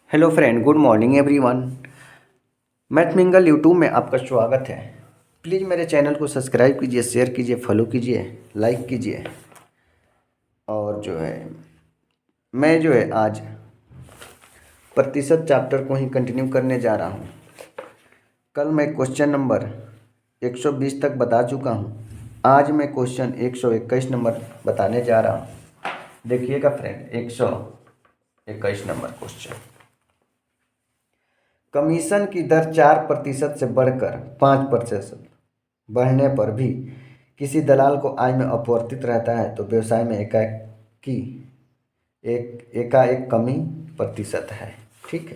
Hello friend, good morning everyone. Math mingle YouTube में आपका स्वागत है। प्लीज़ मेरे चैनल को सब्सक्राइब कीजिए, शेयर कीजिए, फॉलो कीजिए, लाइक कीजिए। और मैं आज प्रतिशत चैप्टर को ही कंटिन्यू करने जा रहा हूँ। कल मैं क्वेश्चन नंबर 120 तक बता चुका हूँ। आज मैं क्वेश्चन 121 नंबर बताने जा रहा हूँ। देखिएगा फ्रेंड, 121 नंबर क्वेश्चन। कमीशन की दर 4% से बढ़कर 5% बढ़ने पर भी किसी दलाल को आय में अपवर्तित रहता है तो व्यवसाय में एकाएक कमी प्रतिशत है। ठीक है,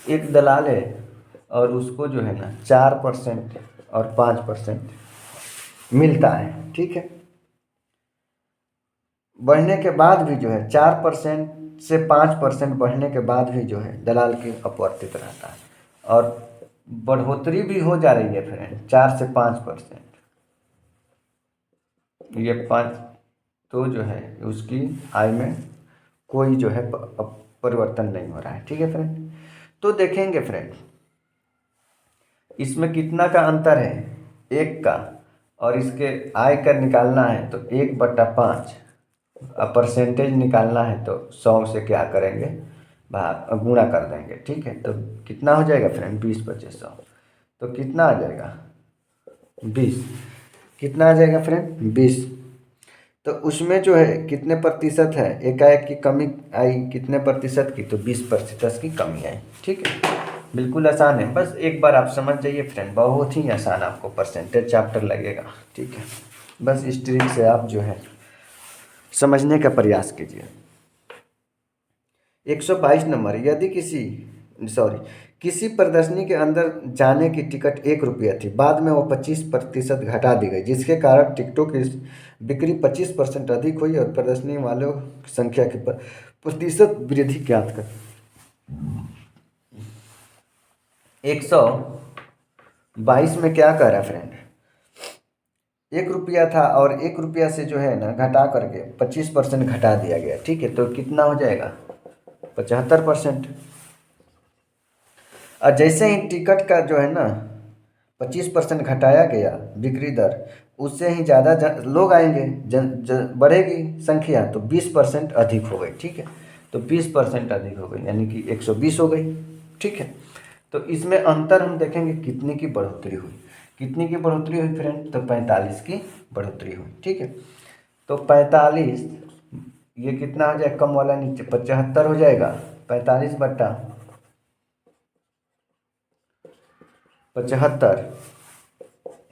एक दलाल है और उसको 4% और 5% मिलता है। ठीक है, बढ़ने के बाद भी 4% से 5% बढ़ने के बाद भी दलाल की अपवर्तित रहता है और बढ़ोतरी भी हो जा रही है फ्रेंड, 4 से 5%। ये 5 तो उसकी आय में कोई परिवर्तन नहीं हो रहा है। ठीक है फ्रेंड, तो देखेंगे फ्रेंड इसमें कितना का अंतर है, 1 का, और इसके आय का निकालना है तो 1/5 परसेंटेज निकालना है तो 100 से क्या करेंगे, भाग गुणा कर देंगे। ठीक है, तो कितना हो जाएगा फ्रेंड, 20/100, तो कितना आ जाएगा 20। कितना आ जाएगा फ्रेंड, 20। तो उसमें कितने प्रतिशत है, एकाएक की कमी आई कितने प्रतिशत की, तो 20% की कमी आई। ठीक है, बिल्कुल आसान है, बस एक बार आप समझ जाइए फ्रेंड, बहुत ही आसान आपको परसेंटेज चैप्टर लगेगा। ठीक है, बस इस ट्रिक से आप समझने का प्रयास कीजिए। 122 नंबर, यदि किसी प्रदर्शनी के अंदर जाने की टिकट 1 रुपया थी, बाद में वो 25% घटा दी गई, जिसके कारण टिकटों की बिक्री 25% अधिक हुई और प्रदर्शनी वालों की संख्या की प्रतिशत वृद्धि ज्ञात कर। 122 में क्या कह रहा है फ्रेंड, 1 रुपया था और 1 रुपया से घटा करके 25% घटा दिया गया। ठीक है, तो कितना हो जाएगा, 75%। और जैसे ही टिकट का 25% घटाया गया बिक्री दर, उससे ही ज़्यादा लोग आएंगे, बढ़ेगी संख्या, तो 20% अधिक हो गई। ठीक है, तो 20% अधिक हो गई यानी कि 120 हो गई। ठीक है, तो इसमें अंतर हम देखेंगे कितनी की बढ़ोतरी हुई। कितनी की बढ़ोतरी हुई फ्रेंड, तो 45 की बढ़ोतरी हुई। ठीक है, तो 45, ये कितना हो जाएगा, कम वाला नीचे 75 हो जाएगा, 45/75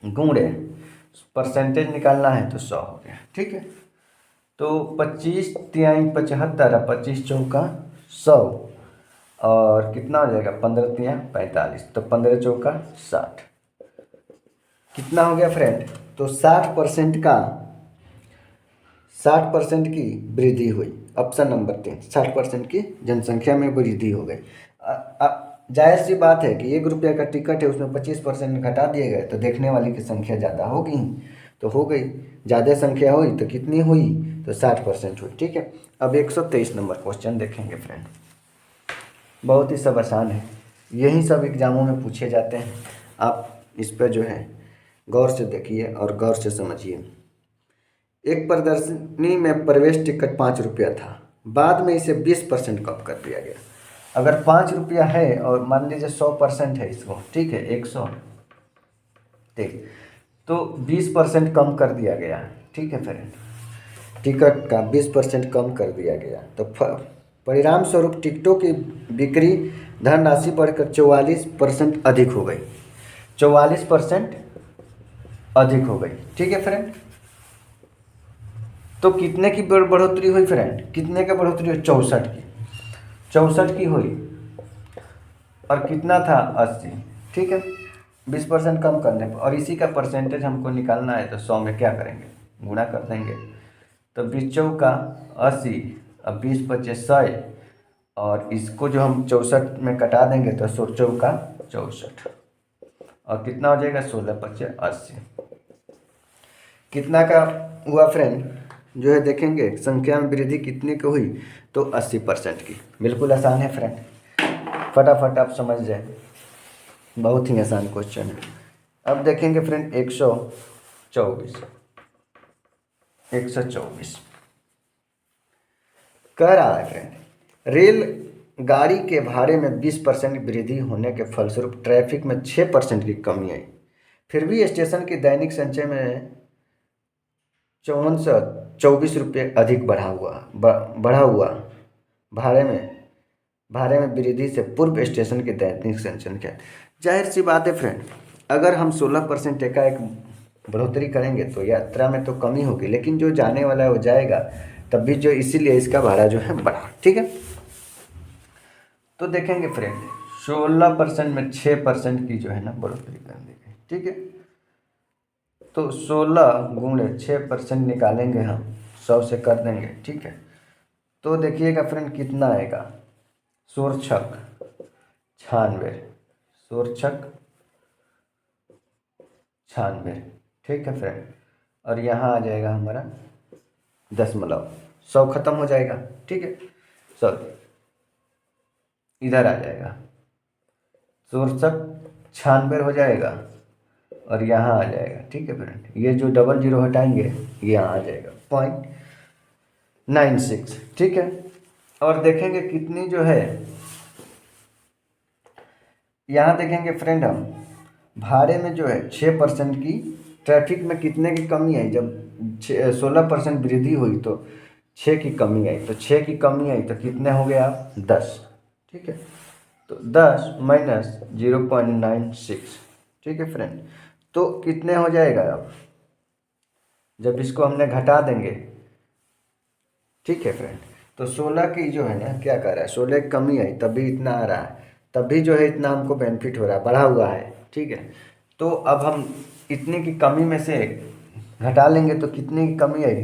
गुणे परसेंटेज निकालना है तो 100 हो गया। ठीक है, तो 25×3 = 75 और 25×4 = 100 और कितना हो जाएगा, 15×3 = 45, तो 15×4 = 60। कितना हो गया फ्रेंड, तो 60% की वृद्धि हुई। ऑप्शन नंबर 3, 60% की जनसंख्या में वृद्धि हो गई। जाहिर सी बात है कि 1 रुपये का टिकट है, उसमें 25% घटा दिए गए तो देखने वाली की संख्या ज़्यादा होगी, तो हो गई, ज़्यादा संख्या हुई तो कितनी हुई, तो 60% हुई। ठीक है, अब 123 नंबर क्वेश्चन देखेंगे फ्रेंड। बहुत ही सब आसान है, यही सब एग्जामों में पूछे जाते हैं। आप इस पर गौर से देखिए और गौर से समझिए। एक प्रदर्शनी में प्रवेश टिकट 5 रुपया था, बाद में इसे 20% कम कर दिया गया। अगर 5 रुपया है और मान लीजिए 100% है इसको, ठीक है, 100, ठीक, तो 20% कम कर दिया गया। ठीक है फ्रेंड, टिकट का 20% कम कर दिया गया, तो परिणाम स्वरूप टिकटों की बिक्री धनराशि बढ़कर 44% अधिक हो गई। 44% अधिक हो गई। ठीक है फ्रेंड, तो कितने की बढ़ोतरी हुई फ्रेंड, कितने की बढ़ोतरी हुई, 64 की, 64 की हुई, और कितना था, 80। ठीक है, 20% कम करने पर, और इसी का परसेंटेज हमको निकालना है तो 100 में क्या करेंगे, गुणा कर देंगे, तो 20×4 = 80 और 20×5 = 100, और इसको हम 64 में कटा देंगे तो 16×4 = 64, और कितना हो जाएगा, 16×5 = 80। कितना का हुआ फ्रेंड, देखेंगे संख्या में वृद्धि कितने की हुई, तो 80% की। बिल्कुल आसान है फ्रेंड, फटाफट आप समझ जाए, बहुत ही आसान क्वेश्चन है। अब देखेंगे फ्रेंड 124 कह रहा है फ्रेंड, रेल गाड़ी के भाड़े में 20% वृद्धि होने के फलस्वरूप ट्रैफिक में 6% की कमी आई, फिर भी स्टेशन की दैनिक संचय में 5424 रुपये अधिक बढ़ा हुआ भाड़े में वृद्धि से पूर्व स्टेशन की दैनिक संचय क्या। जाहिर सी बात है फ्रेंड, अगर हम 16% एकाएक बढ़ोतरी करेंगे तो यात्रा में तो कमी होगी, लेकिन जो जाने वाला है वो जाएगा तब भी, जो इसीलिए इसका भाड़ा जो है बढ़ा। ठीक है, तो देखेंगे फ्रेंड 16% में 6% की जो है ना बढ़ोतरी कर देंगे। ठीक है, तो 16 गुणे 6% निकालेंगे हम, 100 से कर देंगे। ठीक है, तो देखिएगा फ्रेंड कितना आएगा, सोरछक 96। ठीक है फ्रेंड, और यहाँ आ जाएगा हमारा 100 खत्म हो जाएगा। ठीक है, सॉरी इधर आ जाएगा 96 हो जाएगा और यहाँ आ जाएगा। ठीक है फ्रेंड, ये जो 00 हटाएंगे ये यहाँ आ जाएगा 0.96। ठीक है, और देखेंगे कितनी जो है, यहाँ देखेंगे फ्रेंड हम भाड़े में जो है 6% की, ट्रैफिक में कितने की कमी आई, जब 16% वृद्धि हुई तो 6 की कमी आई, तो 6 की कमी आई तो कितने हो गया 10। ठीक है, तो 10 माइनस 0.96। ठीक है फ्रेंड, तो कितने हो जाएगा अब जब इसको हमने घटा देंगे। ठीक है फ्रेंड, तो 16 की जो है ना क्या कर रहा है, 16 की कमी आई तभी इतना आ रहा है, तभी जो है इतना हमको बेनिफिट हो रहा है, बढ़ा हुआ है। ठीक है, तो अब हम इतने की कमी में से घटा लेंगे तो कितनी की कमी आई,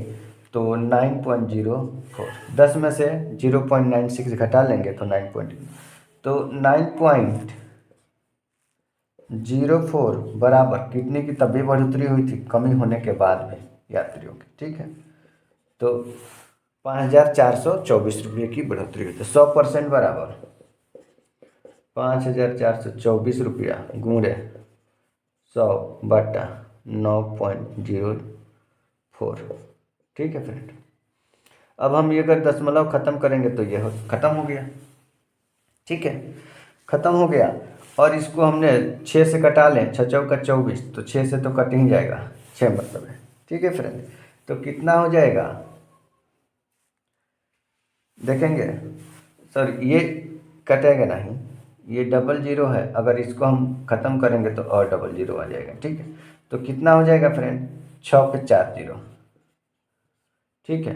तो 9.04। 10 में से 0.96 घटा लेंगे तो 9.04 बराबर कितने की तभी बढ़ोतरी हुई थी, कमी होने के बाद में यात्रियों की। ठीक है, तो 5424 रुपये की बढ़ोतरी हुई, तो 100% बराबर 5424 रुपया गुणे 100/9.04। ठीक है फ्रेंड, अब हम ये अगर दशमलव खत्म करेंगे तो ये खत्म हो गया। ठीक है, खत्म हो गया, और इसको हमने 6 से कटा लें, 6 चौका 24, तो 6 से तो कट ही जाएगा, 6 मतलब है। ठीक है फ्रेंड, तो कितना हो जाएगा देखेंगे, सर ये कटेगा नहीं, ये 00 है, अगर इसको हम ख़त्म करेंगे तो और 00 आ जाएगा। ठीक है, तो कितना हो जाएगा फ्रेंड, 6 पे 4 0। ठीक है,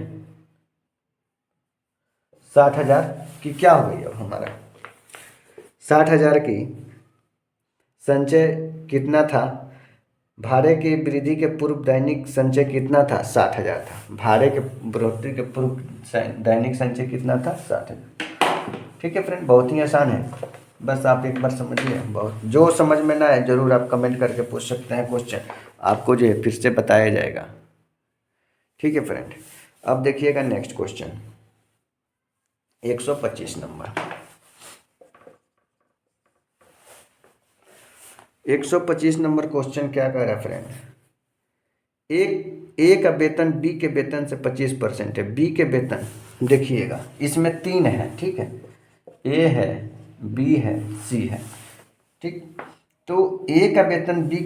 60,000 की क्या हो गई अब हमारा, 60,000 की संचय कितना था, भाड़े की वृद्धि के पूर्व दैनिक संचय कितना था, 60,000 था। भाड़े के बढ़ोतरी के पूर्व दैनिक संचय कितना था, 60,000। ठीक है फ्रेंड, बहुत ही आसान है, बस आप एक बार समझिए। बहुत जो समझ में ना आए जरूर आप कमेंट करके पूछ सकते हैं, क्वेश्चन आपको जो है फिर से बताया जाएगा। ठीक है फ्रेंड, अब देखिएगा next question 125 number. 125 number question क्या कह रहा है फ्रेंड, ए का वेतन बी के वेतन से 25% है। बी के वेतन देखिएगा इसमें 3 है। ठीक है, ए है, बी है, सी है। ठीक, तो ए का वेतन बी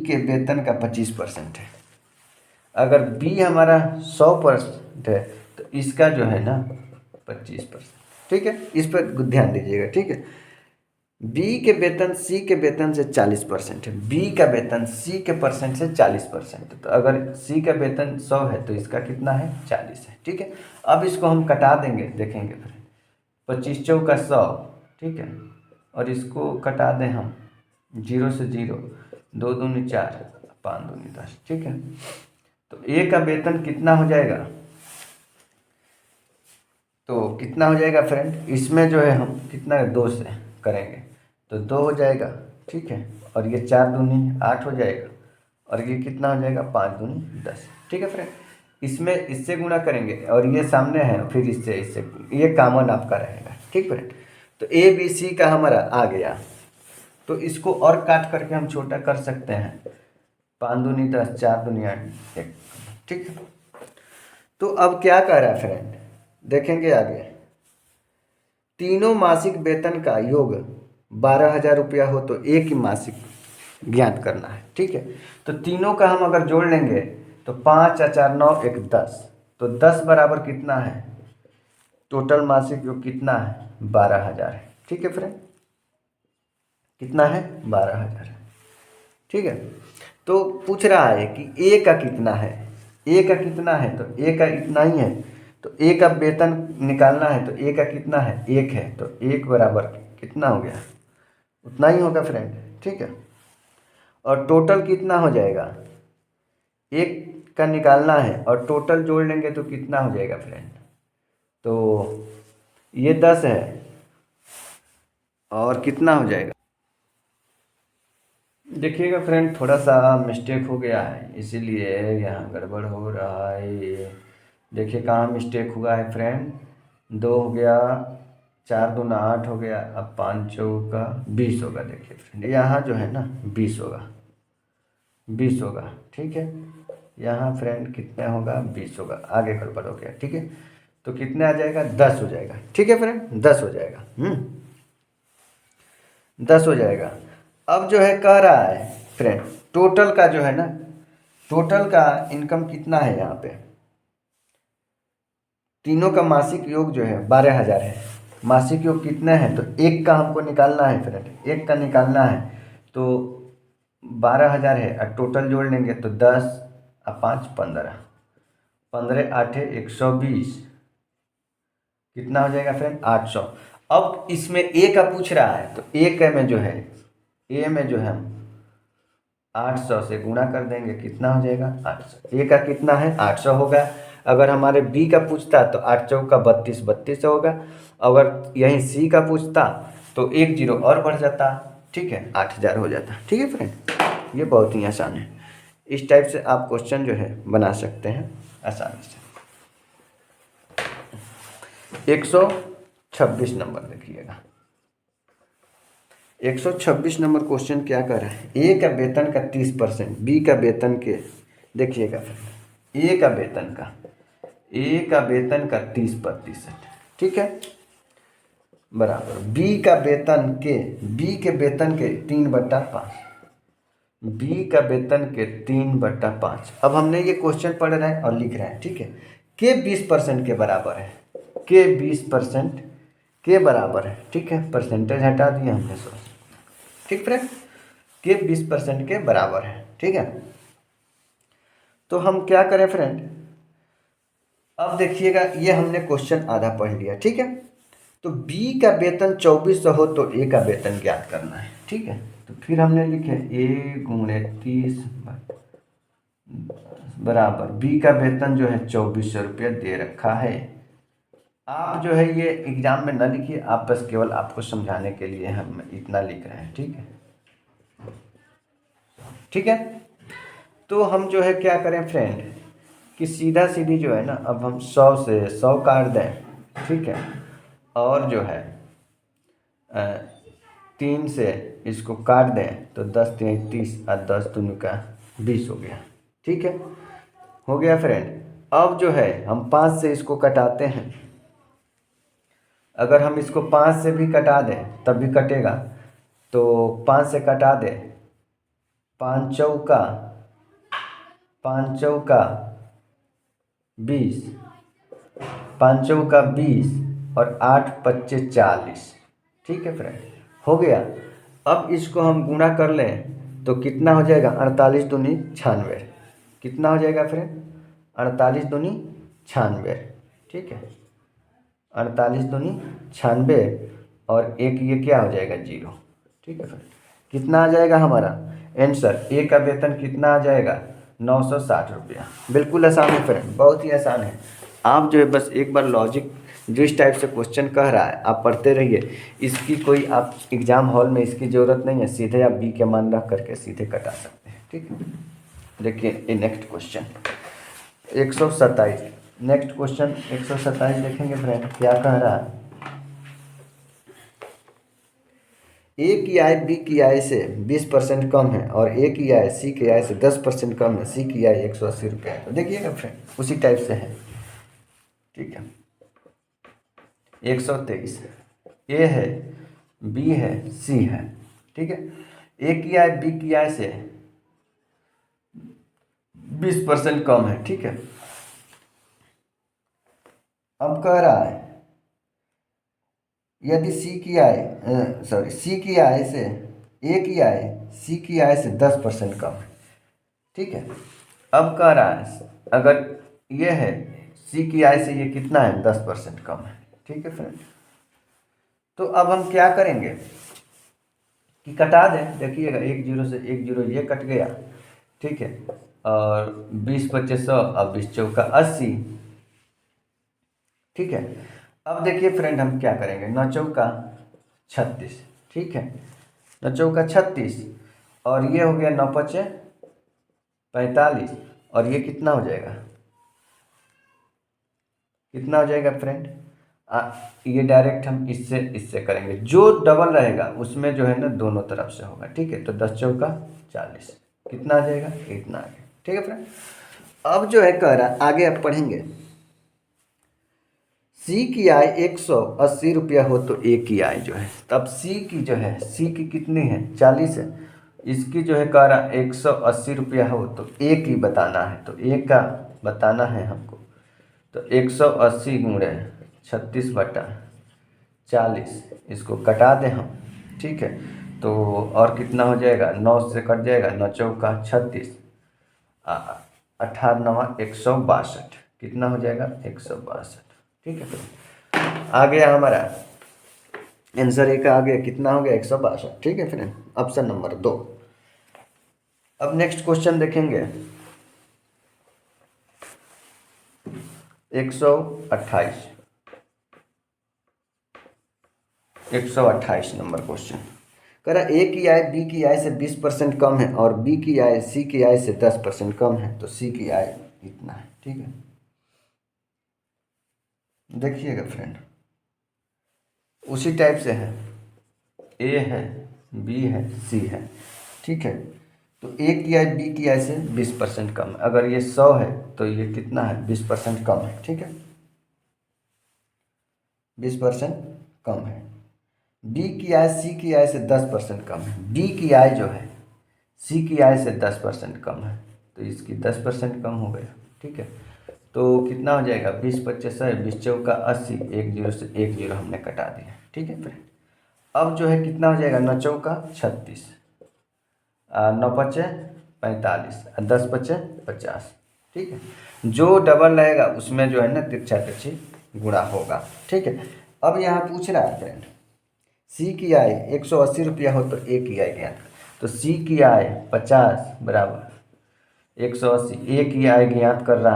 के वेतन का 25% है। अगर बी हमारा 100% है तो इसका जो है ना 25%। ठीक है, इस पर ध्यान दीजिएगा। ठीक है, बी के वेतन सी के वेतन से 40% है, बी का वेतन सी के परसेंट से 40% है, तो अगर सी का वेतन 100 है तो इसका कितना है 40 है। ठीक है, अब इसको हम कटा देंगे, देखेंगे फिर 25 चौका 100। ठीक है, और इसको कटा दें हम 0 से 0, 2 दूनी 4, 5 दूनी 10। ठीक है, तो ए का वेतन कितना हो जाएगा, तो कितना हो जाएगा फ्रेंड, इसमें जो है हम कितना 2 से करेंगे तो 2 हो जाएगा। ठीक है, और ये 4 दूनी 8 हो जाएगा, और ये कितना हो जाएगा 5 दूनी 10। ठीक है फ्रेंड, इसमें इससे गुणा करेंगे और ये सामने है, फिर इससे ये कॉमन आपका रहेगा। ठीक फ्रेंड। तो ए बी सी का हमारा आ गया, तो इसको और काट करके हम छोटा कर सकते हैं। 5 दूनी 10, 4 दूनी 8, 1, ठीक है। तो अब क्या कह रहा है फ्रेंड, देखेंगे आगे। तीनों मासिक वेतन का योग 12,000 रुपया हो तो एक ही मासिक ज्ञात करना है, ठीक है। तो तीनों का हम अगर जोड़ लेंगे तो 5 या 4 9 1 10, तो 10 बराबर कितना है, टोटल मासिक योग कितना है, 12,000 है, ठीक है फ्रेंड। कितना है, 12,000 है, ठीक है। तो पूछ रहा है कि ए का कितना है, ए का कितना है, तो ए का इतना ही है। तो ए का वेतन निकालना है, तो ए का कितना है, 1 है, तो 1 बराबर कितना हो गया, उतना ही होगा फ्रेंड, ठीक है। और टोटल कितना हो जाएगा, 1 का निकालना है और टोटल जोड़ लेंगे तो कितना हो जाएगा फ्रेंड, तो ये 10 है और कितना हो जाएगा, देखिएगा फ्रेंड थोड़ा सा मिस्टेक हो गया है, इसीलिए यहाँ गड़बड़ हो रहा है। ये देखिए कहाँ मिस्टेक हुआ है फ्रेंड, 2 हो गया, 4 दूना 8 हो गया, अब 5 चौका 20 होगा। देखिए फ्रेंड यहाँ जो है ना 20 होगा, 20 होगा, ठीक है। यहाँ फ्रेंड कितने होगा, 20 होगा, आगे गड़बड़ हो गया, ठीक है। तो कितने आ जाएगा, 10 हो जाएगा, ठीक है फ्रेंड, 10 हो जाएगा, 10 हो जाएगा। अब जो है कह रहा है फ्रेंड टोटल का जो है ना, टोटल का इनकम कितना है, यहाँ पे तीनों का मासिक योग जो है 12,000 है। मासिक योग कितने हैं, तो 1 का हमको निकालना है फ्रेंड, 1 का निकालना है, तो 12,000 है और टोटल जोड़ लेंगे तो 10 और 5 15, 15 8 120, कितना हो जाएगा फ्रेंड, 800। अब इसमें ए का पूछ रहा है, तो ए का में जो है, ए में जो है 800 से गुणा कर देंगे, कितना हो जाएगा 800। ए का कितना है, 800 होगा। अगर हमारे बी का पूछता तो 8 चौका 32, 32 होगा। अगर यहीं सी का पूछता तो 1 जीरो और बढ़ जाता, ठीक है, 8,000 हो जाता, ठीक है फ्रेंड। ये बहुत ही आसान है, इस टाइप से आप क्वेश्चन जो है बना सकते हैं आसानी से। 126 नंबर देखिएगा, 126 नंबर क्वेश्चन क्या कर रहा है, ए का वेतन का 30%, बी का वेतन के, देखिएगा ए का वेतन का, ए का वेतन का 30%, ठीक है, बराबर बी का वेतन के, बी के वेतन के 3/5, बी का वेतन के 3/5। अब हमने ये क्वेश्चन पढ़ रहे हैं और लिख रहे हैं, ठीक है। के 20% के बराबर है, के 20% के बराबर है, ठीक है, परसेंटेज हटा दिया हमने 100, ठीक फ्रेंड, के 20% के बराबर है, ठीक है। तो हम क्या करें फ्रेंड, अब देखिएगा ये हमने क्वेश्चन आधा पढ़ लिया, ठीक है। तो बी का वेतन 2400 हो तो ए का वेतन ज्ञात करना है, ठीक है। तो फिर हमने लिखे ए गुणे 30 बराबर बी का वेतन जो है 2400 रुपया दे रखा है। आप जो है ये एग्जाम में न लिखिए, आप बस केवल आपको समझाने के लिए हम इतना लिख रहे हैं, ठीक है, ठीक है। तो हम जो है क्या करें फ्रेंड कि सीधा सीधी जो है ना, अब हम 100 से 100 काट दें, ठीक है, और जो है 3 से इसको काट दें तो 10 3 30 और 10 दूनी का 20 हो गया, ठीक है, हो गया फ्रेंड। अब जो है हम 5 से इसको कटाते हैं, अगर हम इसको 5 से भी कटा दें तब भी कटेगा, तो 5 से कटा दें, 5 चौका 20, 5 चौका 20 और 8 पच्चे 40, ठीक है फ्रेंड, हो गया। अब इसको हम गुणा कर लें तो कितना हो जाएगा, 48 दूनी 96, कितना हो जाएगा फ्रेंड, 48 दूनी 96, ठीक है, 48 दूनी 96 और एक ये क्या हो जाएगा 0, ठीक है फ्रेंड। कितना आ जाएगा हमारा आंसर, ए का वेतन कितना आ जाएगा, 960 रुपया। बिल्कुल आसान है फ्रेंड, बहुत ही आसान है। आप जो है बस एक बार लॉजिक जो इस टाइप से क्वेश्चन कह रहा है आप पढ़ते रहिए, इसकी कोई आप एग्ज़ाम हॉल में इसकी ज़रूरत नहीं है, सीधे आप बी के मान रख करके सीधे कटा सकते हैं, ठीक है। देखिए ये नेक्स्ट क्वेश्चन 127, नेक्स्ट क्वेश्चन 127 देखेंगे फ्रेंड क्या कह रहा है। ए की आय बी की आय से 20% कम है और ए की आय सी की आय से 10% कम है, सी की आय 180 रुपये है। तो देखिएगा फ्रेंड उसी टाइप से है, ठीक है। 123 ए है, बी है, सी है, ठीक है। ए की आय बी की आय से 20% कम है, ठीक है। अब कह रहा है यदि सी की आय से ए की आय सी की आय से 10% कम है, ठीक है। अब कह रहा है अगर ये है सी की आय से ये कितना है 10% कम है, ठीक है फ्रेंड। तो अब हम क्या करेंगे कि कटा दें, देखिएगा 1 जीरो से 1 जीरो ये कट गया, ठीक है। और 20 पच्चे 100 और 20 चौका 80, ठीक है। अब देखिए फ्रेंड हम क्या करेंगे, 9 चौका 36, ठीक है। 9 चौका 36 और ये हो गया 9 पचे 45 और ये कितना हो जाएगा, कितना हो जाएगा फ्रेंड। ये डायरेक्ट हम इससे इससे करेंगे, जो डबल रहेगा उसमें जो है ना दोनों तरफ से होगा, ठीक है। तो 10 चौका 40 कितना आ जाएगा, इतना आ गया, ठीक है फ्रेंड। अब जो है कह रहा आगे आप पढ़ेंगे, सी की आय 180 रुपया हो तो ए की आय जो है, तब सी की जो है सी की कितनी है 40 है, इसकी जो है कह रहा 180 रुपया हो तो ए की बताना है, तो ए का बताना है हमको। तो 180 गुणे 36/40 इसको कटा दें हम, ठीक है। तो और कितना हो जाएगा, 9 से कट जाएगा, 9 चौका 36 18 162, कितना हो जाएगा 162, ठीक है। फिर आ गया हमारा आंसर, एक आ गया, कितना हो गया 162, ठीक है फ्रेंड, ऑप्शन नंबर 2। अब नेक्स्ट क्वेश्चन देखेंगे 128 नंबर क्वेश्चन कह रहा ए की आय बी की आय से 20% कम है और बी की आय सी की आय से 10% कम है, तो सी की आय इतना है, ठीक है। देखिएगा फ्रेंड उसी टाइप से है, ए है, बी है, सी है, ठीक है। तो ए की आय बी की आय से 20% कम है, अगर ये 100 है तो ये कितना है 20% कम है, ठीक है। 20% कम है। डी की आय सी की आय से 10% कम है, डी की आय जो है सी की आय से 10% कम है, तो इसकी 10% कम हो गया, ठीक है। तो कितना हो जाएगा 20 पच्चीस 100, 20 चौका 80, 1 जीरो से 1 जीरो हमने कटा दिया, ठीक है फ्रेंड। अब जो है कितना हो जाएगा 9 चौका 36, 9 पचे 45, 10 पचे 50, ठीक है। जो डबल रहेगा उसमें जो है ना तिरछा तिरछी गुणा होगा, ठीक है। अब यहाँ पूछ रहा है फ्रेंड सी की आय 180 रुपया हो तो ए की आय ज्ञात, तो सी की आय 50 बराबर 180, ए की आय ज्ञात करना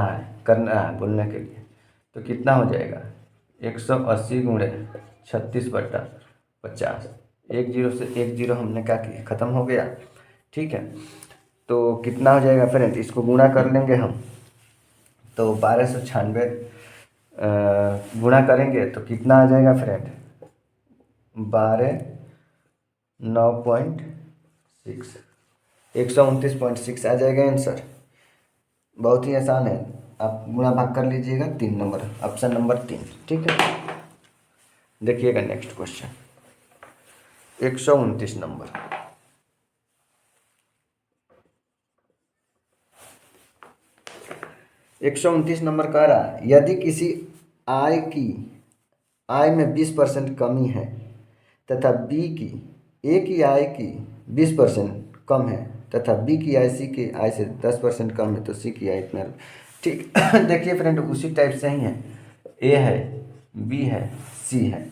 है बोलने के लिए, तो कितना हो जाएगा 180 गुणे 36/50, 1 जीरो से 1 जीरो हमने क्या किया ख़त्म हो गया, ठीक है। तो कितना हो जाएगा फ्रेंड, इसको गुणा कर लेंगे हम, तो 1296 गुणा करेंगे तो कितना आ जाएगा फ्रेंड 9.6, 129.6 आ जाएगा आंसर। बहुत ही आसान है, आप गुणा भाग कर लीजिएगा, 3 नंबर, ऑप्शन नंबर 3, ठीक है। देखिएगा नेक्स्ट क्वेश्चन 129 नंबर, 129 नंबर कह रहा है यदि किसी आय में 20% कमी है तथा बी की ए की आय की 20% कम है तथा बी की आय सी की आय से 10% कम है, तो सी की आय इतना, ठीक। देखिए फ्रेंड उसी टाइप से ही है, ए है, बी है, सी है,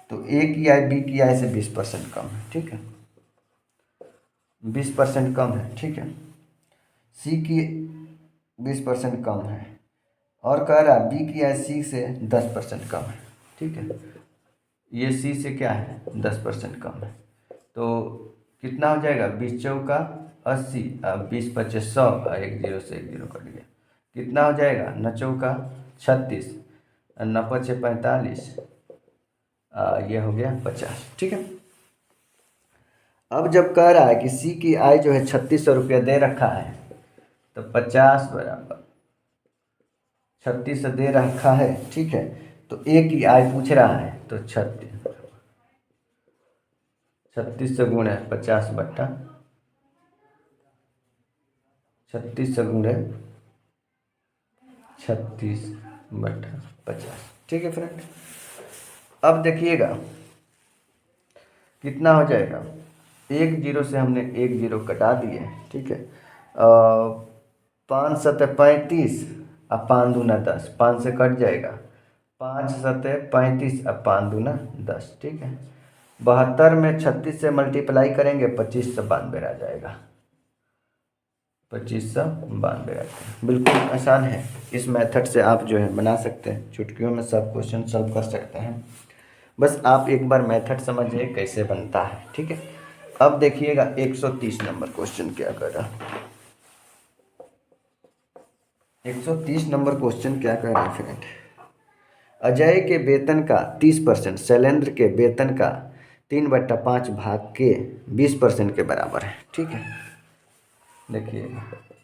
तो ए की आय बी की आय से 20% कम है, ठीक है, 20% कम है, ठीक है। सी की 20% कम है और कह रहा है बी की आय सी से 10% कम है, ठीक है। ये सी से क्या है 10% कम है, तो कितना हो जाएगा 20 चौका 80, 20 पच्चीस 100, 1 जीरो से 1 जीरो कट गया, कितना हो जाएगा 9 चौका 36, 9 पचे 45, ये हो गया 50, ठीक है। अब जब कह रहा है कि सी की आय जो है 3600 रुपया दे रखा है, तो 50 बराबर 36 दे रखा है, ठीक है। तो ए की आय पूछ रहा है, तो 36 से गुणे 50 बट्टा 36 से गुणे 36/50, ठीक है फ्रेंड। अब देखिएगा कितना हो जाएगा, 1 0 से हमने 1 0 कटा दिए, ठीक है। 5 सतह 35 और 5 दूना 10, 5 से कट जाएगा, 5 सतह 35 और 5 दूना 10, ठीक है। 72 में 36 से मल्टीप्लाई करेंगे, 25 से 92 आ जाएगा, 25 से 92 आता है। बिल्कुल आसान है, इस मेथड से आप जो है बना सकते हैं, चुटकियों में सब क्वेश्चन सॉल्व कर सकते हैं। बस आप एक बार मेथड समझिए कैसे बनता है, ठीक है। अब देखिएगा 130 नंबर क्वेश्चन क्या कर रहा है। 130 नंबर क्वेश्चन क्या कह रहा है फ्रेंड, अजय के वेतन का 30% शैलेंद्र के वेतन का 3/5 भाग के 20% के बराबर है, ठीक है। देखिए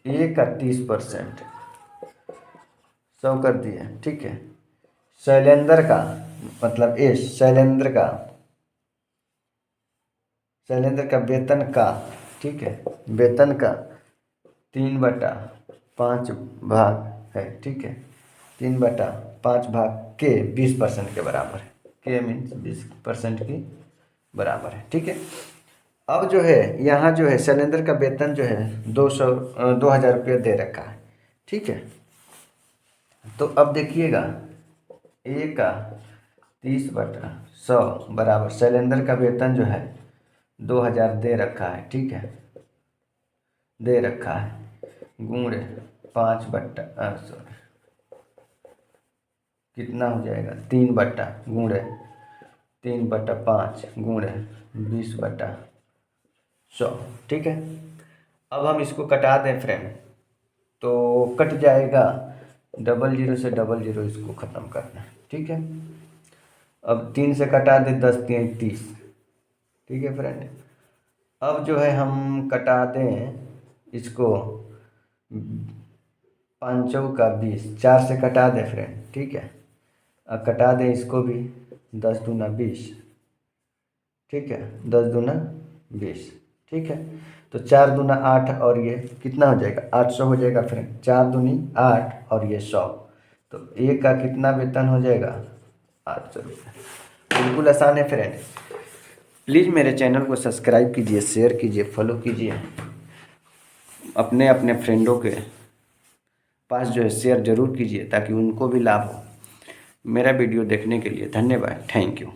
ए का 30% 100 कर दिए, ठीक है। शैलेंद्र का मतलब ए शैलेंद्र का वेतन का, ठीक है, वेतन का 3/5 भाग है, ठीक है। 3/5 भाग के 20% के बराबर है, के मीन्स 20% की बराबर है, ठीक है। अब जो है यहाँ जो है शैलेंद्र का वेतन जो है 2000 रुपये दे रखा है, ठीक है। तो अब देखिएगा ए का 30/100 बराबर शैलेंद्र का वेतन जो है 2000 दे रखा है, ठीक है, दे रखा है, गुणे 5/सॉरी कितना हो जाएगा 3/5 गुणे 20/100, ठीक है। अब हम इसको कटा दें फ्रेंड, तो कट जाएगा, 00 से 00 इसको ख़त्म करना है, ठीक है। अब 3 से कटा दे, 10 3 30, ठीक है फ्रेंड। अब जो है हम कटा दें इसको, 5 का 20, 4 से कटा दें फ्रेंड, ठीक है। अब कटा दें इसको भी, 10 दूना 20, ठीक है, 10 दूना 20, ठीक है। तो 4 दूना 8 और ये कितना हो जाएगा 800 हो जाएगा फ्रेंड, 4 दूनी 8 और ये 100, तो ए का कितना वेतन हो जाएगा 800 रुपये। बिल्कुल आसान है फ्रेंड। प्लीज़ मेरे चैनल को सब्सक्राइब कीजिए, शेयर कीजिए, फॉलो कीजिए, अपने अपने फ्रेंडों के पास जो है शेयर ज़रूर कीजिए ताकि उनको भी लाभ हो। मेरा वीडियो देखने के लिए धन्यवाद, थैंक यू।